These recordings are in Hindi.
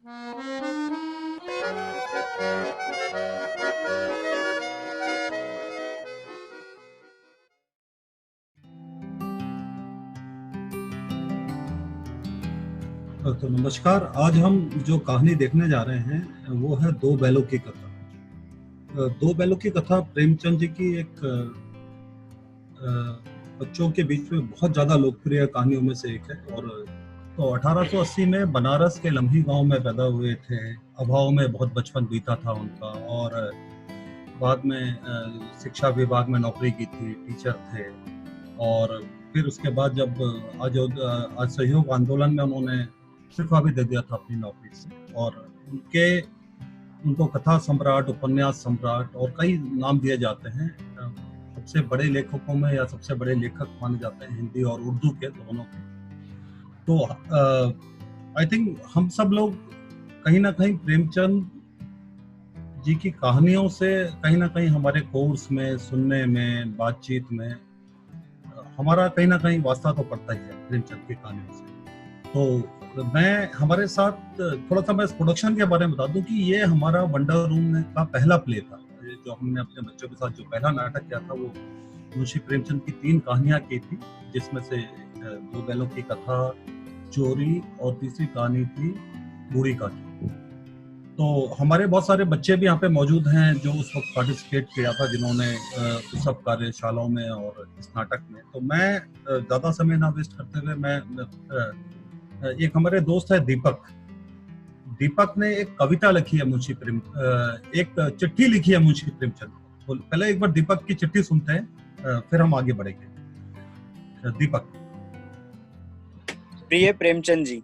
तो नमस्कार। आज हम जो कहानी देखने जा रहे हैं वो है दो बैलों की कथा। दो बैलों की कथा प्रेमचंद जी की एक बच्चों के बीच में बहुत ज़्यादा लोकप्रिय कहानियों में से एक है। और तो 1880 में बनारस के लम्ही गांव में पैदा हुए थे। अभाव में बहुत बचपन बीता था उनका, और बाद में शिक्षा विभाग में नौकरी की थी, टीचर थे। और फिर उसके बाद जब असहयोग आंदोलन में उन्होंने इस्तीफा भी दे दिया था अपनी नौकरी से। और उनको कथा सम्राट, उपन्यास सम्राट और कई नाम दिए जाते हैं। सबसे बड़े लेखकों में या सबसे बड़े लेखक माने जाते हैं हिंदी और उर्दू के दोनों के। तो आई थिंक हम सब लोग कहीं ना कहीं प्रेमचंद जी की कहानियों से कहीं ना कहीं हमारे कोर्स में, सुनने में, बातचीत में हमारा कहीं ना कहीं वास्ता तो पड़ता ही है प्रेमचंद की कहानियों से। तो मैं हमारे साथ थोड़ा सा मैं इस प्रोडक्शन के बारे में बता दूं कि ये हमारा वंडर रूम का पहला प्ले था। जो हमने अपने बच्चों के साथ जो पहला नाटक किया था वो मुंशी प्रेमचंद की 3 कहानियां की थी, जिसमें से दो बैलों की कथा, चोरी और तीसरी कहानी थी बूढ़ी काकी। तो हमारे बहुत सारे बच्चे भी यहाँ पे मौजूद हैं जो उस वक्त पार्टिसिपेट किया था, जिन्होंने उस सब कार्यशालाओं में और इस नाटक में। तो मैं ज़्यादा समय ना वेस्ट करते हुए मैं एक हमारे दोस्त है दीपक ने एक कविता लिखी है एक चिट्ठी लिखी है मुंशी प्रेमचंद। तो पहले एक बार दीपक की चिट्ठी सुनते हैं, फिर हम आगे बढ़ेंगे। दीपक। प्रिय प्रेमचंद जी,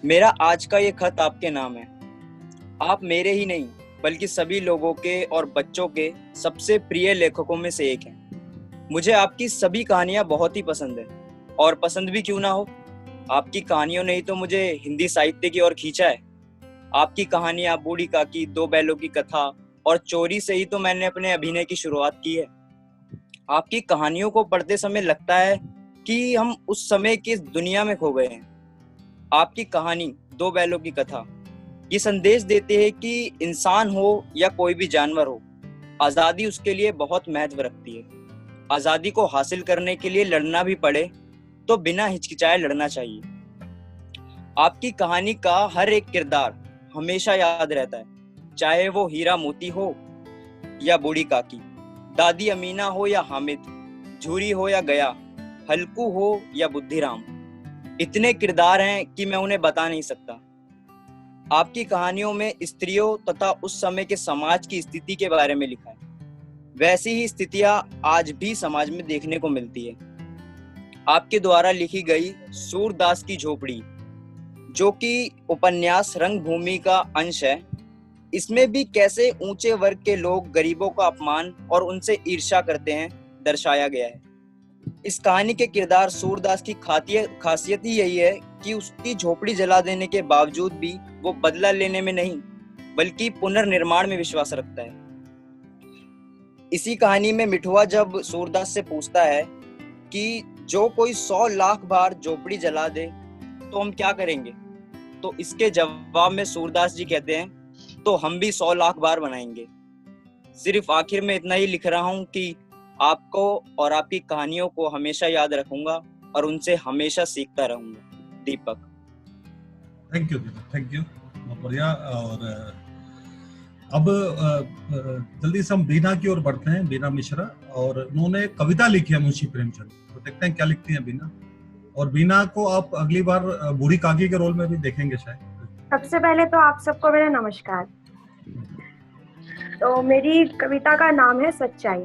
मेरा आज का ये खत आपके नाम है। आप मेरे ही नहीं बल्कि सभी लोगों के और बच्चों के सबसे प्रिय लेखकों में से एक हैं। मुझे आपकी सभी कहानियां बहुत ही पसंद है, और पसंद भी क्यों ना हो, आपकी कहानियों ने ही तो मुझे हिंदी साहित्य की ओर खींचा है। आपकी कहानियां बूढ़ी काकी, दो बैलों की कथा और चोरी से ही तो मैंने अपने अभिनय की शुरुआत की है। आपकी कहानियों को पढ़ते समय लगता है कि हम उस समय की दुनिया में खो गए हैं। आपकी कहानी दो बैलों की कथा ये संदेश देते हैं कि इंसान हो या कोई भी जानवर हो, आजादी उसके लिए बहुत महत्व रखती है। आजादी को हासिल करने के लिए लड़ना भी पड़े तो बिना हिचकिचाए लड़ना चाहिए। आपकी कहानी का हर एक किरदार हमेशा याद रहता है, चाहे वो हीरा मोती हो या बूढ़ी काकी, दादी अमीना हो या हामिद, झूरी हो या गया, हल्कू हो या बुद्धिराम। इतने किरदार हैं कि मैं उन्हें बता नहीं सकता। आपकी कहानियों में स्त्रियों तथा उस समय के समाज की स्थिति के बारे में लिखा है। वैसी ही स्थितियां आज भी समाज में देखने को मिलती है। आपके द्वारा लिखी गई सूरदास की झोपड़ी, जो कि उपन्यास रंगभूमि का अंश है, इसमें भी कैसे ऊंचे वर्ग के लोग गरीबों का अपमान और उनसे ईर्ष्या करते हैं दर्शाया गया है। इस कहानी के किरदार सूरदास की खासियत ही यही है कि उसकी झोपड़ी जला देने के बावजूद भी वो बदला लेने में नहीं बल्कि पुनर्निर्माण में विश्वास रखता है। इसी कहानी में मिठुआ जब सूरदास से पूछता है कि जो कोई 100 लाख बार झोपड़ी जला दे तो हम क्या करेंगे, तो इसके जवाब में सूरदास जी कहते हैं तो हम भी 100 लाख बार बनाएंगे। सिर्फ आखिर में इतना ही लिख रहा हूँ कि आपको और आपकी कहानियों को हमेशा याद रखूंगा और उनसे हमेशा सीखता रहूंगा। Deepak. Thank you Deepak, thank you, बहुत बढ़िया। और अब जल्दी से हम बीना की ओर बढ़ते हैं। बीना मिश्रा, और उन्होंने कविता लिखी है मुंशी प्रेमचंद। तो देखते हैं क्या लिखती है बीना। और बीना को आप अगली बार बूढ़ी काकी के रोल में भी देखेंगे शायद। सबसे पहले तो आप सबको मेरा नमस्कार। तो मेरी कविता का नाम है सच्चाई।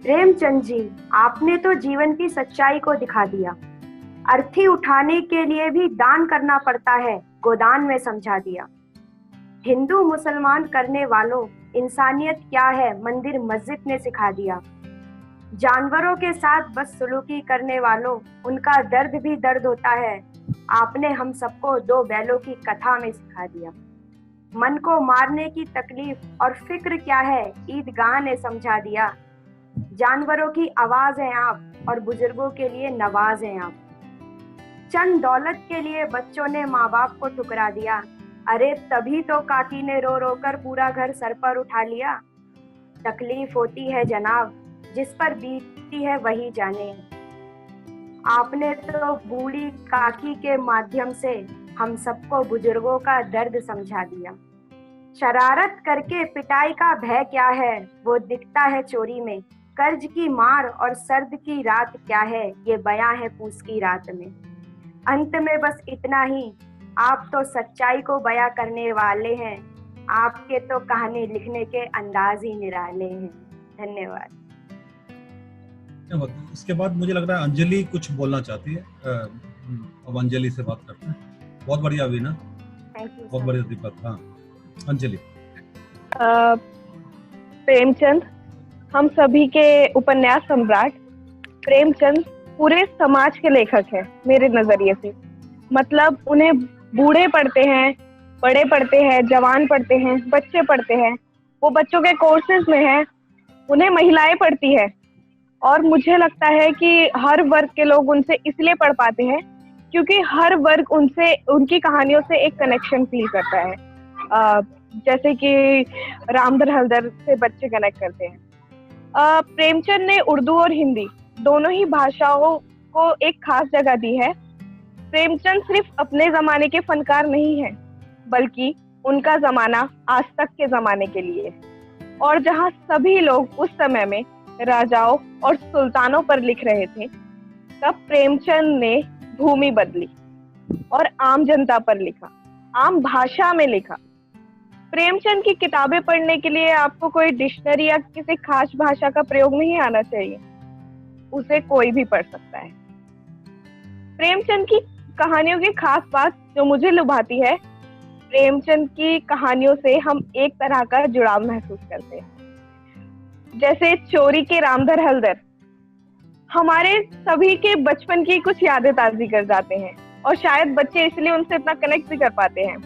प्रेमचंद जी, आपने तो जीवन की सच्चाई को दिखा दिया। अर्थी उठाने के लिए भी दान करना पड़ता है, गोदान में समझा दिया। हिंदू मुसलमान करने वालों, इंसानियत क्या है मंदिर मस्जिद ने सिखा दिया। जानवरों के साथ बदसलूकी करने वालों, उनका दर्द भी दर्द होता है, आपने हम सबको दो बैलों की कथा में सिखा दिया। मन को मारने की तकलीफ और फिक्र क्या है, ईदगाह ने समझा दिया। जानवरों की आवाज हैं आप और बुजुर्गों के लिए नवाज हैं आप। चंद दौलत के लिए बच्चों ने माँ बाप को ठुकरा दिया। अरे तभी तो काकी ने रो रो कर पूरा घर सर पर उठा लिया। तकलीफ होती है जनाब, जिस पर बीतती है वही जाने। आपने तो बूढ़ी काकी के माध्यम से हम सबको बुजुर्गों का दर्द समझा दिया। शरारत करके पिटाई का भय क्या है, वो दिखता है चोरी में। कर्ज की मार और सर्द की रात क्या है, ये बयां है पूस की रात में। अंत में बस इतना ही, आप तो सच्चाई को बयां करने वाले हैं। आपके तो कहानी लिखने के अंदाज ही निराले हैं। धन्यवाद। इसके बाद मुझे लग रहा है अंजलि कुछ बोलना चाहती है। अब अंजलि से बात करते हैं। बहुत बढ़िया वीना, थैंक यू। बहुत बढ़िया दीपक। हाँ अंजलि। प्रेमचंद, हम सभी के उपन्यास सम्राट प्रेमचंद पूरे समाज के लेखक हैं मेरे नजरिए से। मतलब उन्हें बूढ़े पढ़ते हैं, बड़े पढ़ते हैं, जवान पढ़ते हैं, बच्चे पढ़ते हैं, वो बच्चों के कोर्सेज में हैं, उन्हें महिलाएं पढ़ती है। और मुझे लगता है कि हर वर्ग के लोग उनसे इसलिए पढ़ पाते हैं क्योंकि हर वर्ग उनसे, उनकी कहानियों से एक कनेक्शन फील करता है। जैसे कि रामधर हल्दर से बच्चे कनेक्ट करते हैं। प्रेमचंद ने उर्दू और हिंदी दोनों ही भाषाओं को एक खास जगह दी है। प्रेमचंद सिर्फ अपने जमाने के फनकार नहीं है, बल्कि उनका जमाना आज तक के जमाने के लिए। और जहां सभी लोग उस समय में राजाओं और सुल्तानों पर लिख रहे थे, तब प्रेमचंद ने भूमि बदली और आम जनता पर लिखा, आम भाषा में लिखा। प्रेमचंद की किताबें पढ़ने के लिए आपको कोई डिक्शनरी या किसी खास भाषा का प्रयोग नहीं आना चाहिए, उसे कोई भी पढ़ सकता है। प्रेमचंद की कहानियों की खास बात जो मुझे लुभाती है, प्रेमचंद की कहानियों से हम एक तरह का जुड़ाव महसूस करते हैं। जैसे चोरी के रामधर हल्दर हमारे सभी के बचपन की कुछ यादें ताज़ी कर जाते हैं और शायद बच्चे इसलिए उनसे इतना कनेक्ट भी कर पाते हैं।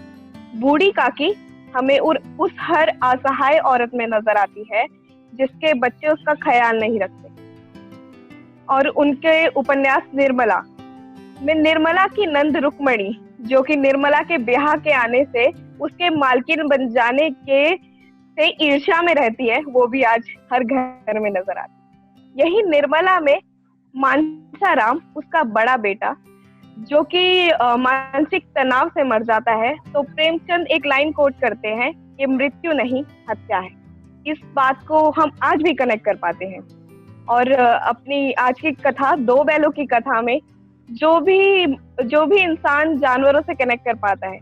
बूढ़ी काकी हमें उस हर असहाय औरत में नजर आती है जिसके बच्चे उसका ख्याल नहीं रखते। और उनके उपन्यास निर्मला में निर्मला की नंद रुक्मणी, जो कि निर्मला के ब्याह के आने से उसके मालकिन बन जाने के से ईर्ष्या में रहती है, वो भी आज हर घर में नजर आती है। यही निर्मला में मानसाराम, उसका बड़ा बेटा, जो कि मानसिक तनाव से मर जाता है, तो प्रेमचंद एक लाइन कोट करते हैं, ये मृत्यु नहीं हत्या है। इस बात को हम आज भी कनेक्ट कर पाते हैं। और अपनी आज की कथा, दो बैलों की कथा में जो भी इंसान जानवरों से कनेक्ट कर पाता है,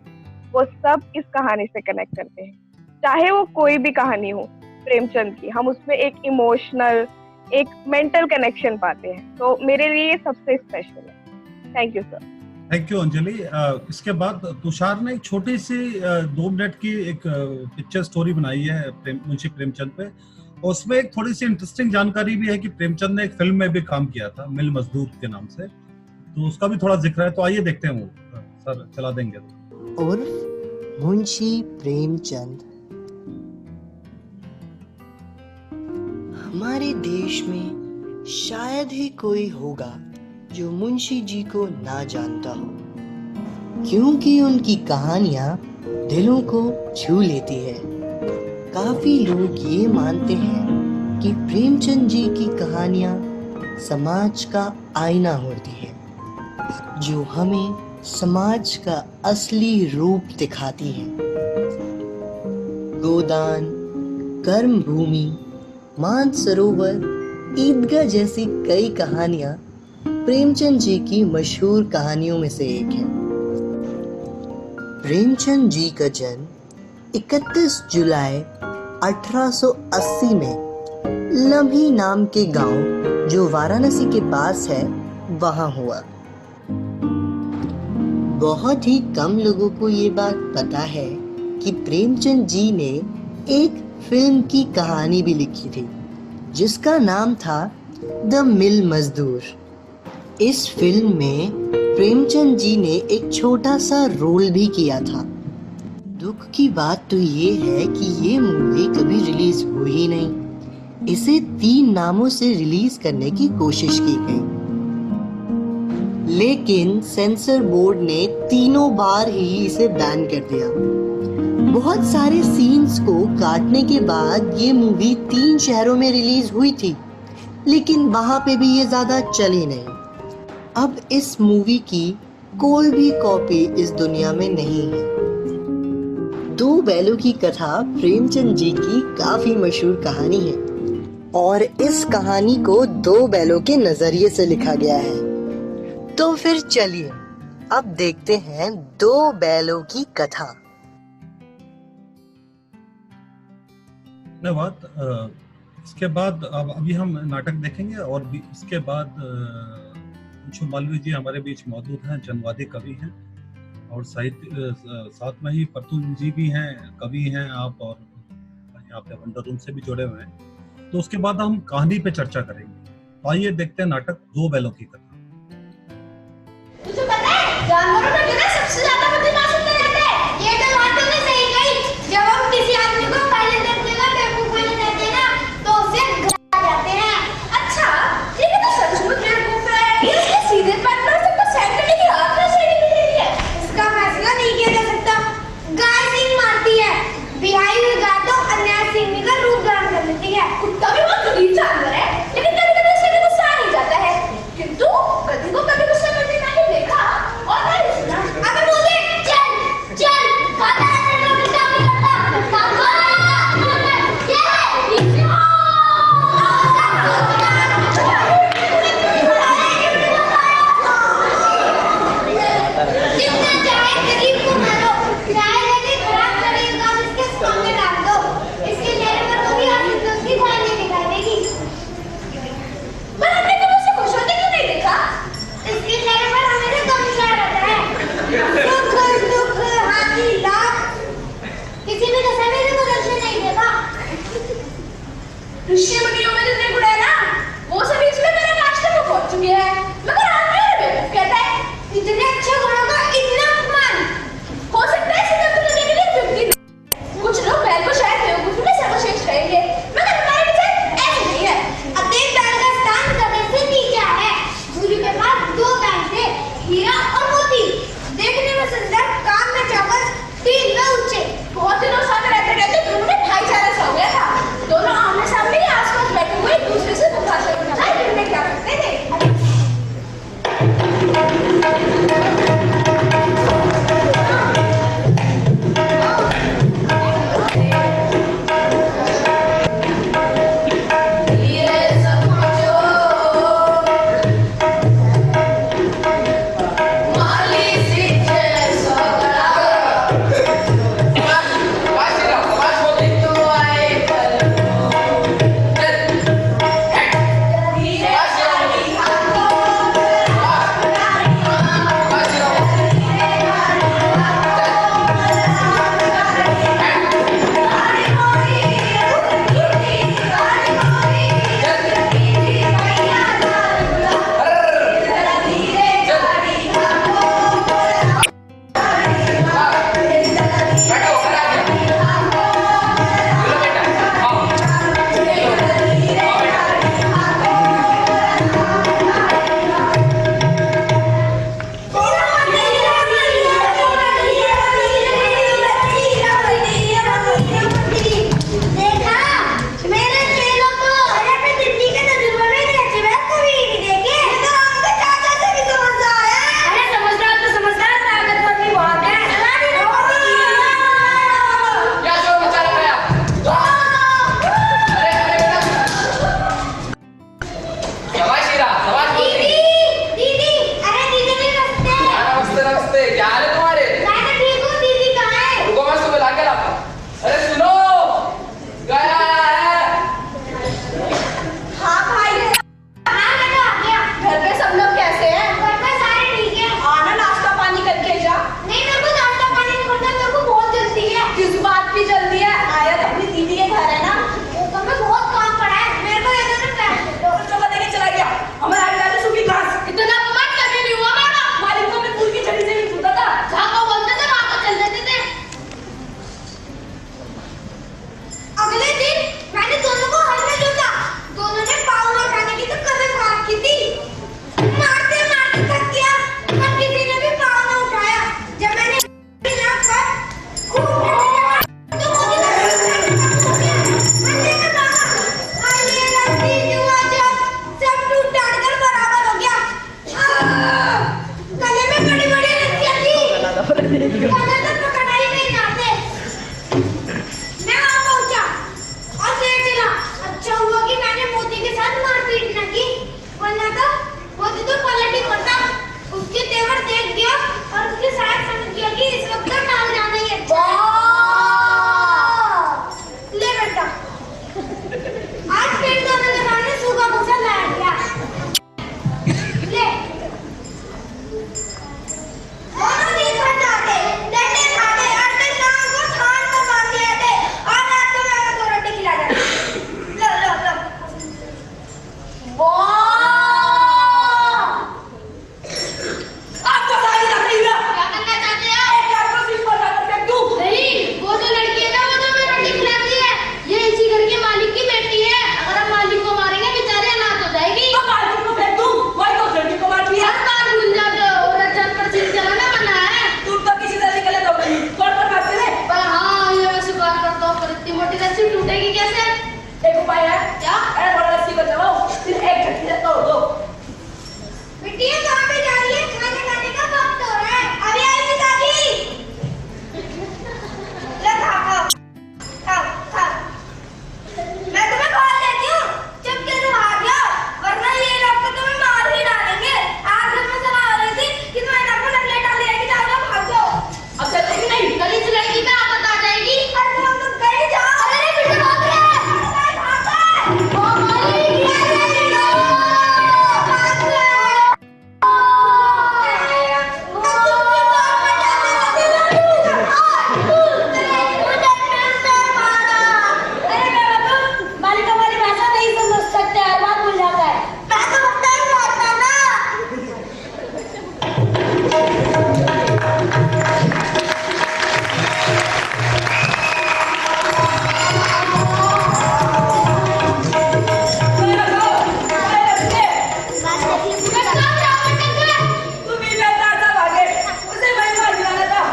वो सब इस कहानी से कनेक्ट करते हैं। चाहे वो कोई भी कहानी हो प्रेमचंद की, हम उसमें एक इमोशनल, एक मेंटल कनेक्शन पाते हैं। तो मेरे लिए सबसे स्पेशल है। Thank you sir. Thank you Anjali. इसके बाद तुषार ने एक छोटी सी 2 मिनट की एक पिक्चर स्टोरी बनाई है मुंशी प्रेमचंद पे। उसमें एक थोड़ी सी इंटरेस्टिंग जानकारी भी है कि प्रेमचंद ने एक फिल्म में भी काम किया था, मिल मजदूर के नाम से, तो उसका भी थोड़ा जिक्र है। तो आइए देखते हैं, वो सर चला देंगे। उर्फ मुंशी प्रेमचंद। हमारे देश में शायद ही कोई होगा जो मुंशी जी को ना जानता हो, क्योंकि उनकी कहानियां दिलों को छू लेती है। काफी लोग ये मानते हैं कि प्रेमचंद जी की कहानियां समाज का आईना होती है, जो हमें समाज का असली रूप दिखाती है। गोदान, कर्म भूमि, मानसरोवर, ईदगाह जैसी कई कहानियां प्रेमचंद जी की मशहूर कहानियों में से एक है। प्रेमचंद जी का जन्म 31 जुलाई 1880 में लम्ही नाम के गांव, जो वाराणसी के पास है, वहां हुआ। बहुत ही कम लोगों को ये बात पता है कि प्रेमचंद जी ने एक फिल्म की कहानी भी लिखी थी, जिसका नाम था द मिल मजदूर। इस फिल्म में प्रेमचंद जी ने एक छोटा सा रोल भी किया था। दुख की बात तो ये है कि ये मूवी कभी रिलीज हुई ही नहीं। इसे 3 नामों से रिलीज करने की कोशिश की गई, लेकिन सेंसर बोर्ड ने तीनों बार ही इसे बैन कर दिया। बहुत सारे सीन्स को काटने के बाद ये मूवी 3 शहरों में रिलीज हुई थी, लेकिन वहां पे भी ये ज्यादा चली नहीं। अब इस मूवी की कोई भी कॉपी इस दुनिया में नहीं है। दो बैलों की कथा प्रेमचंद जी की काफी मशहूर कहानी है और इस कहानी को 2 बैलों के नजरिए से लिखा गया है। तो फिर चलिए अब देखते हैं 2 बैलों की कथा। धन्यवाद। इसके बाद अब अभी हम नाटक देखेंगे और भी इसके बाद अंशु मालवीय जी हमारे बीच मौजूद हैं, जनवादी कवि हैं और साहित्य साथ में ही परतुन जी भी हैं, कवि हैं आप, और यहाँ पे वंडर रूम से भी जुड़े हुए हैं। तो उसके बाद हम कहानी पे चर्चा करेंगे। तो आइए देखते हैं नाटक 2 बैलों की कथा। तुझे पता है जानवरों में जो सबसे ज्यादा बुद्धिमान होते रहते हैं। ये तो बात तुमने सही कही। जब हम किसी आदमी को पहले देखते ना बेवकूफ बने रहते हैं ना तो उसे गला जाते हैं। अच्छा ये तो सचमुच बेवकूफ है। ये इसके सीधे पैर पर सबको सैर करने की आदत से नहीं है। इसका फैसला नहीं किया जा सकता। गाय सिंह मारती है, बिहाई हुई गाय तो अन्याय सिंह का रूप धारण कर लेती है। कुत्ता भी बहुत गरीब जानवर है, लेकिन कभी कभी उसे भी गुस्सा आ ही जाता है। किंतु गधी को कभी गुस्सा करते नहीं देखा और नहीं सुना। अगर बोले चल चल खाता है तो कितना भी करता जितना चाहे गरीब को मारो, चाहे लेके खराब करेगा इसके स्तंभ में डाल दो। इसके चेहरे पर कभी आंसू उसकी खाई नहीं दिखाई देगी। पर हमने कभी उसे खुश होते क्यों नहीं देखा? इसके चेहरे पर हमेशा गम छाया रहता है। दुख हाथी लाख किसी भी दशा में इसको दर्शन नहीं देगा। ऋषि मुनियों में जितने गुण है ना वो सभी इसमें मेरे काश तक पहुंच चुके हैं, मगर आप मेरे बेवकूफ कहता है। इतने अच्छे गुणों का इतना अपमान हो सकता है सिर्फ तुमने के लिए व्यक्ति। कुछ लोग बैल को शायद बेवकूफी में सर्वश्रेष्ठ कहेंगे, मगर हमारे विचार ऐसे नहीं है। अतएव बैल का स्थान कदम से नीचा है। गुरु के पास 2 बैल थे, हीरा और मोती। देखने में सुंदर, काम में चौकस, तीर में ऊंचे। बहुत दिनों साथ रहते रहते दोनों में भाईचारा सा हो गया था। दोनों आमने सामने ही आसपास बैठे हुए एक दूसरे से मुखाशा करना। फिर में क्या करते थे? तो पकड़ा ही नहीं जाते। मैं वहां पहुंचा और शेर चला। अच्छा हुआ कि मैंने मोदी के साथ मारपीट न की, वरना तो मोदी तो पलट ही पड़ता। उसके तेवर देख गया और उसके शायद समझ गया कि इस वक्त तो टाल जाना ही अच्छा है। ले बेटा, आज फिर दोनों के सामने सूखा भूसा लाया गया। ले दोनों दिन भर जाते, डंडे खाते, अगले शाम को थान पर बांधे आते और रात को मैंने 2 रोटी खिला जाती। लो लो लो। वाह! आपको सारी बात नहीं हुआ। क्या करना चाहते हो? एक आपको सिर्फ पता करके दूं। नहीं, वो जो लड़की है ना, वो जो हमें रोटी खिलाती है, ये इसी घर के मालिक की बेटी है। अगर हम मालिक को मारेंगे, बेचारे अनाथ हो जाएगी। तो मालिक को फेंक दूं, वही तो लड़की को मार दिया। हर बार भूल जाते हो, औरत जान पर सिर चलाना मना है। तुम तो किसी तरह निकले तो नहीं, कौन पर मारते रहे? पर हाँ, ये मैं स्वीकार करता हूँ, पर इतनी मोटी रस्सी टूटेगी कैसे? एक उपाय है। क्या? अरे बड़ा रस्सी को दबाओ, फिर एक झटके से तोड़ दो। बिटिया कहाँ पे जा रही है? खाने खाने का वक्त हो रहा है। अभी आई पिताजी। ले खाओ खाओ खाओ। मैं तुम्हें कॉल देती हूँ, चुपके से भाग जाओ, वरना ये लोग तो तुम्हें मार ही डालेंगे। आज घर में सलाह हो रही थी कि तुम्हें घर में नकलेट डाल दिया कि जाओ जाओ भाग जाओ। अब चलते ही नहीं, कल इस लड़की पे आफत आ जाएगी। अरे तुम तो गए जाओ। अरे बेटा भाग रहे हैं। ओ मालिक, मालिक हमारी भाषा नहीं समझ सकते, हर बात भूल जाता है। मैं तो बता ही मारता ना।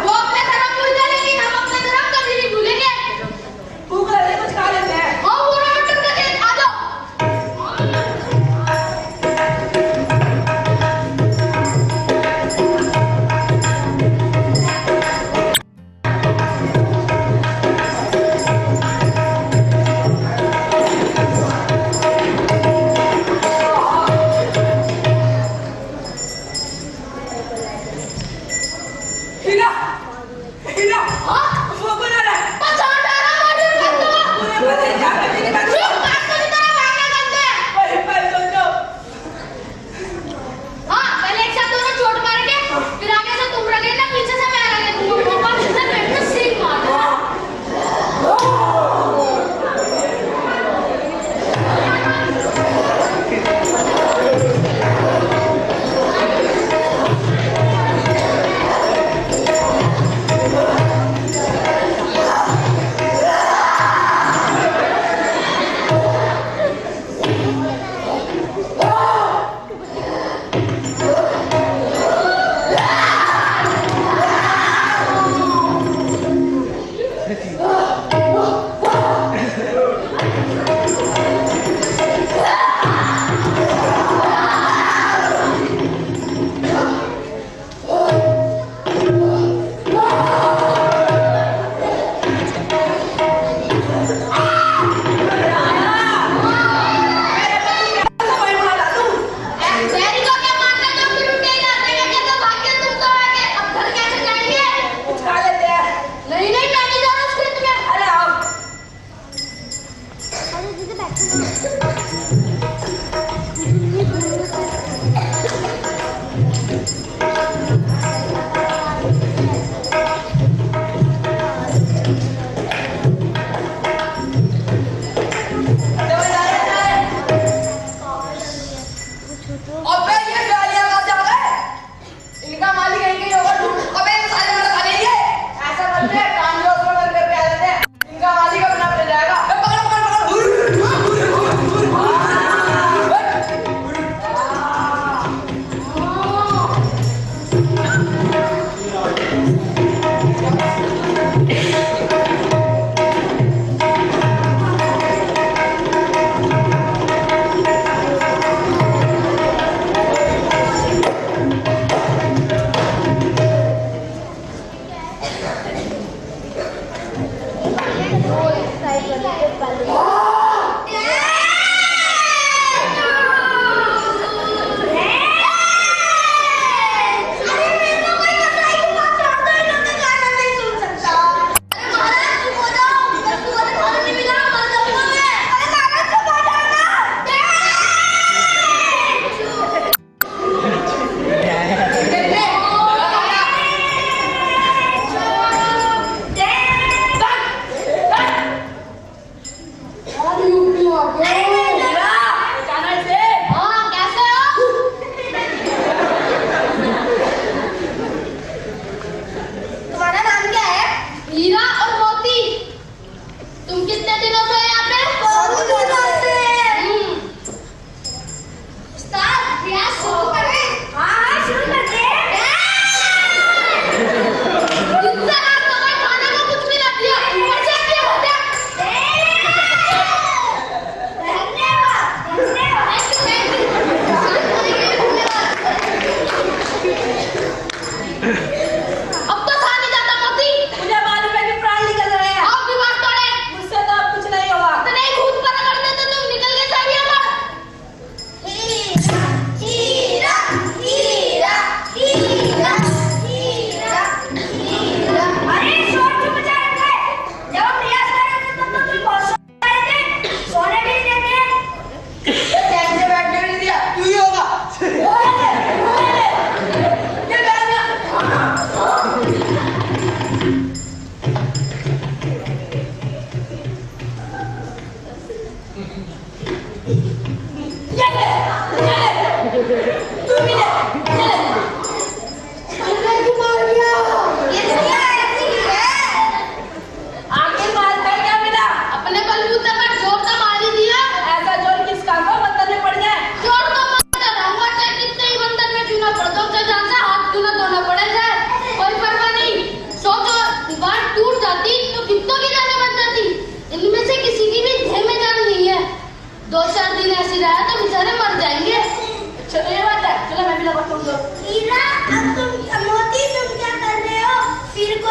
वो अपने धर्म भूल गए, लेकिन हम अपने धर्म कभी नहीं भूलेंगे। भूख लगे कुछ खा लेते हैं। हाँ, वो ना मटन का खेत आ जाओ। हीरा, हीरा, हाँ, वो कौन आ रहा है? पछाड़ रहा है, मुझे मत दो। मुझे पता है, क्या करने की बात है? चुप, काट कर इतना भागना करते हैं। वही पर तो जाओ। हाँ, पहले एक साथ दोनों चोट मारेंगे, फिर आगे से तुम रगेगा, पीछे से मैं रगेगा। पापा मुझसे पेट में सींग मारना।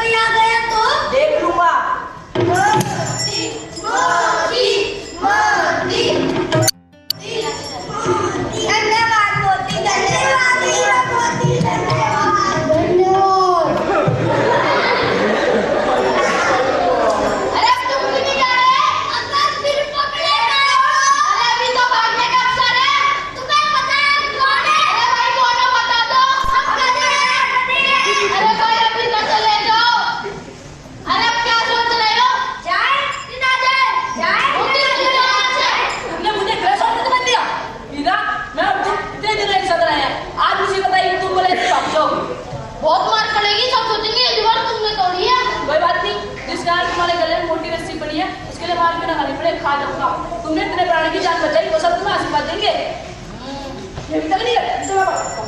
नहीं आ गया तो देख लूंगा। मोती मोती मोती धन्यवाद मोती, धन्यवाद मोती, धन्यवाद। अरे तुम भी नहीं जा रहे? अगर फिर पकड़े गए हो। अरे अभी तो भागने का अवसर है। तुम्हें पता है कौन है? अरे भाई कौन है बता दो। हम कहते हैं। अरे भाई अभी तो चले जाओ। अरे अब क्या सोच रहे हो? जाए कि ना जाए? जाए मुझे तुमने मुझे ड्रेस ऑर्डर कर दिया हीरा। मैं अब कितने दिन एक साथ रहे हैं, आज मुझे बताइए तुम बोले भाग जाओ। बहुत मार पड़ेगी, सब सोचेंगे ये दीवार तुमने तोड़ी है। कोई बात नहीं, जिस कारण तुम्हारे गले में मोटी रस्सी पड़ी है उसके लिए मार के ना खानी पड़े, खा जाऊंगा। तुमने इतने प्राणी की जान बचाई तो सब तुम्हें आशीर्वाद देंगे। ये भी तक नहीं करते तो मैं भागता हूं।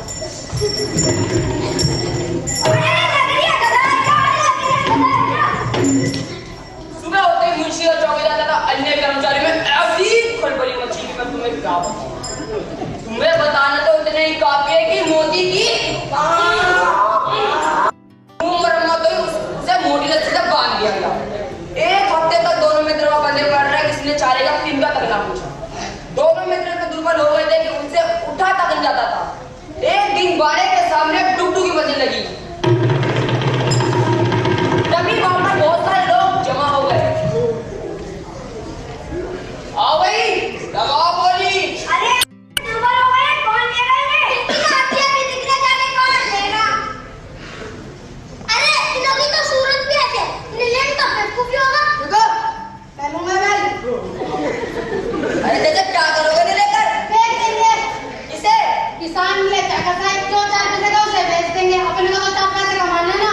सुबह होते ही मुंशी और चौकीदार तथा अन्य कर्मचारी में ऐसी खलबली मची कि मैं तुम्हें क्या बताऊं। तुम्हें बताना तो इतने ही काफी है कि मोती की मरम्मत हुई, उसे मोटी रस्सी से बांध दिया गया। एक हफ्ते तक दोनों मित्रों का बंधे पड़ रहे, किसी ने चारे का तिनका तक ना पूछा। दोनों मित्र तो दुर्बल हो गए थे कि उनसे उठा तक नहीं जाता था। एक दिन बाड़े के सामने टुकटुकी बजने लगी। तभी वहां पर बहुत सारे लोग जमा हो गए। आओ भाई, लगाओ बोली। अरे दुर्बल हो गए, कौन लेगा इन्हें? इतनी हत्या भी दिखने जाने कौन लेगा? अरे इन्हों की तो सूरत भी ऐसे, इन्हें लेने तो बेवकूफ ही होगा। देखो, पहनूंगा मैं। अरे चाचा क्या करोगे इन्हें लेकर? फेंक देंगे। इसे किसान ले जाकर साहब जो 4 पैसे का उसे बेच देंगे, अपने को तो 4 पैसे कमाने ना।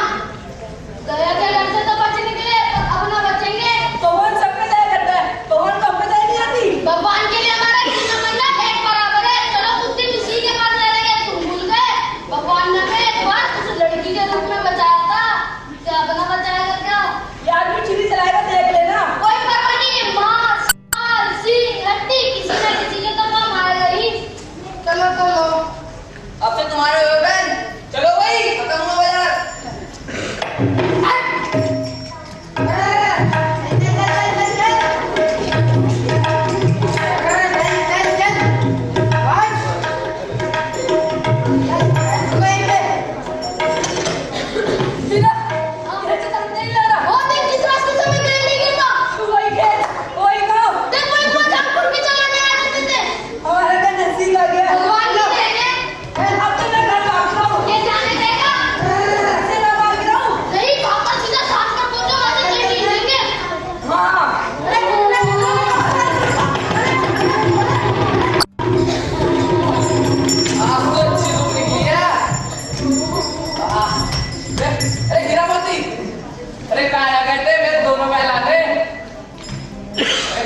गया के घर से तो बच निकले, पर अब ना बचेंगे। तो वो सब पे तय करता है, तो वो कब पे तय नहीं आती। भगवान के लिए हमारा कृष्ण मंडल एक बराबर है। चलो उस दिन उसी के पास ले लेंगे, तुम भूल गए? भगवान ने हमें एक बार उस लड़की के रूप में बचाया था, क्या बना बचाएगा क्या? यार भी चिड़ी चलाएगा, देख लेना। कोई परवाह नहीं, मांस मांस सिंह हड्डी किसी न किसी के तो काम आएगा ही। चलो चलो, अब से तुम्हारे हो बहन। चलो भाई, खत्म हुआ बाजार।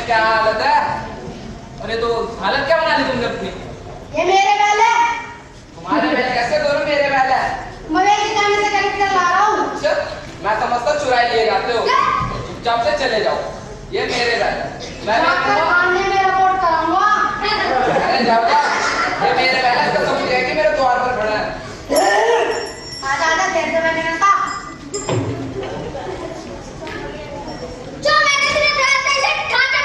क्या हालत है? अरे तो हालत क्या बना ली तुमने अपनी? ये मेरे बैल है। तुम्हारे बैल कैसे? दोनों मेरे बैल है। मवेशी जाने से खरीद कर ला रहा हूँ। अच्छा, मैं समझता चुराई लिए जाते हो। चुपचाप से चले जाओ, ये मेरे बैल है। मैं थाने में रिपोर्ट कराऊंगा। अरे जाऊंगा, ये मेरे बैल है। इसका समझ गया कि मेरे द्वार पर खड़ा है। आजा देर से मैंने कहा जो मैंने तेरे ध्यान से इसे टांगे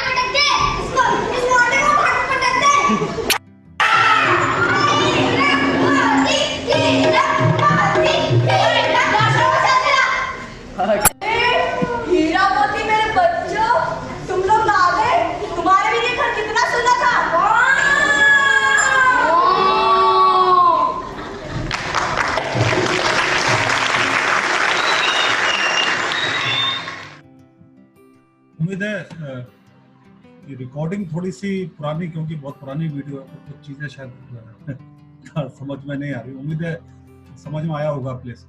पटक दे, इसको इस मोटे को भाग पटक दे। हीरा मोती मेरे बच्चों, तुम लोग आ गए। तुम्हारे भी ये घर कितना सुना था। उम्मीद है कि रिकॉर्डिंग थोड़ी सी पुरानी, क्योंकि बहुत पुरानी वीडियो है तो कुछ चीजें शायद समझ में नहीं आ रही। उम्मीद है समझ में आया होगा प्लीज।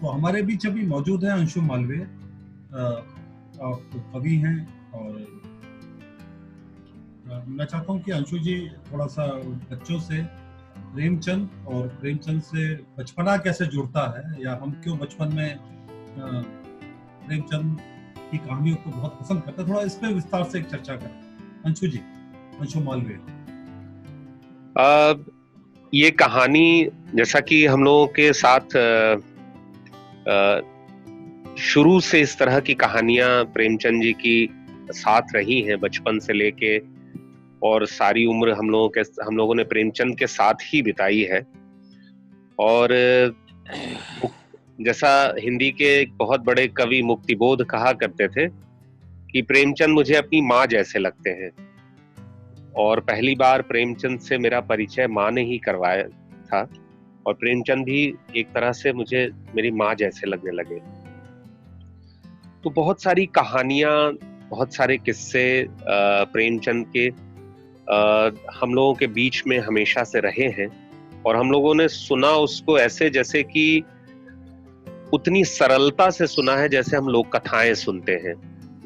तो हमारे बीच अभी मौजूद है अंशु मालवीय, आप कवि हैं, और मैं चाहता हूं कि अंशु जी थोड़ा सा बच्चों से प्रेमचंद और प्रेमचंद से बचपना कैसे जुड़ता है, या हम क्यों बचपन में प्रेमचंद की कहानियों को बहुत पसंद करते हैं, थोड़ा इस पे विस्तार से एक चर्चा करें। अंशु जी, अंशु मालवीय। ये कहानी जैसा कि हम लोगों के साथ शुरू से इस तरह की कहानियां प्रेमचंद जी की साथ रही हैं बचपन से लेके, और सारी उम्र हम लोगों ने प्रेमचंद के साथ ही बिताई है। और जैसा हिंदी के एक बहुत बड़े कवि मुक्तिबोध कहा करते थे कि प्रेमचंद मुझे अपनी माँ जैसे लगते हैं, और पहली बार प्रेमचंद से मेरा परिचय माँ ने ही करवाया था, और प्रेमचंद भी एक तरह से मुझे मेरी माँ जैसे लगने लगे। तो बहुत सारी कहानियां, बहुत सारे किस्से प्रेमचंद के हम लोगों के बीच में हमेशा से रहे हैं, और हम लोगों ने सुना उसको ऐसे जैसे कि उतनी सरलता से सुना है जैसे हम लोग कथाएं सुनते हैं,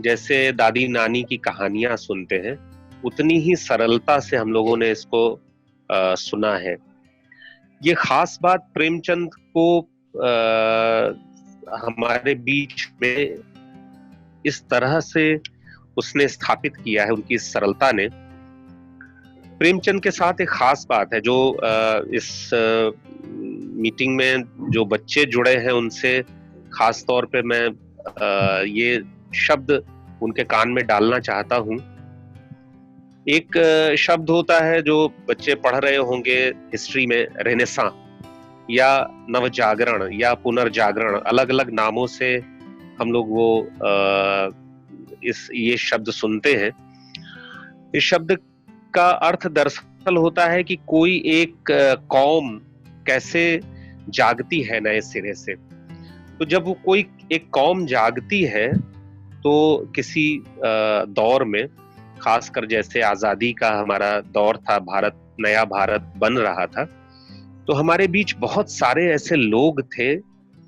जैसे दादी नानी की कहानियां सुनते हैं, उतनी ही सरलता से हम लोगों ने इसको सुना है। ये खास बात प्रेमचंद को हमारे बीच में इस तरह से उसने स्थापित किया है, उनकी सरलता ने। प्रेमचंद के साथ एक खास बात है जो इस मीटिंग में जो बच्चे जुड़े हैं उनसे खास तौर पे मैं ये शब्द उनके कान में डालना चाहता हूँ। एक शब्द होता है जो बच्चे पढ़ रहे होंगे हिस्ट्री में, रेनेसां या नवजागरण या पुनर्जागरण, अलग अलग नामों से हम लोग वो ये शब्द सुनते हैं। इस शब्द का अर्थ दरअसल होता है कि कोई एक कौम कैसे जागती है नए सिरे से। तो जब वो कोई एक कौम जागती है तो किसी दौर में, खासकर जैसे आजादी का हमारा दौर था, भारत नया भारत बन रहा था, तो हमारे बीच बहुत सारे ऐसे लोग थे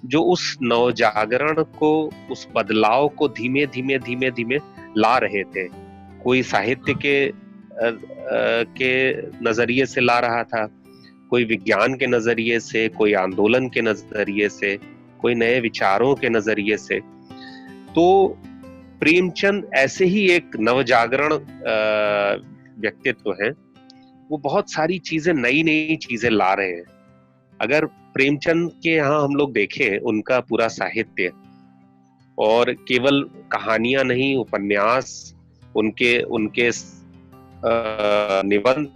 जो उस नवजागरण को, उस बदलाव को धीमे धीमे ला रहे थे। कोई साहित्य के नजरिए से ला रहा था, कोई विज्ञान के नजरिए से, कोई आंदोलन के नजरिए से, कोई नए विचारों के नजरिए से। तो प्रेमचंद ऐसे ही एक नवजागरण व्यक्तित्व हैं। वो बहुत सारी चीजें, नई चीजें ला रहे हैं। अगर प्रेमचंद के यहाँ हम लोग देखें उनका पूरा साहित्य, और केवल कहानियां नहीं, उपन्यास, उनके निबंध,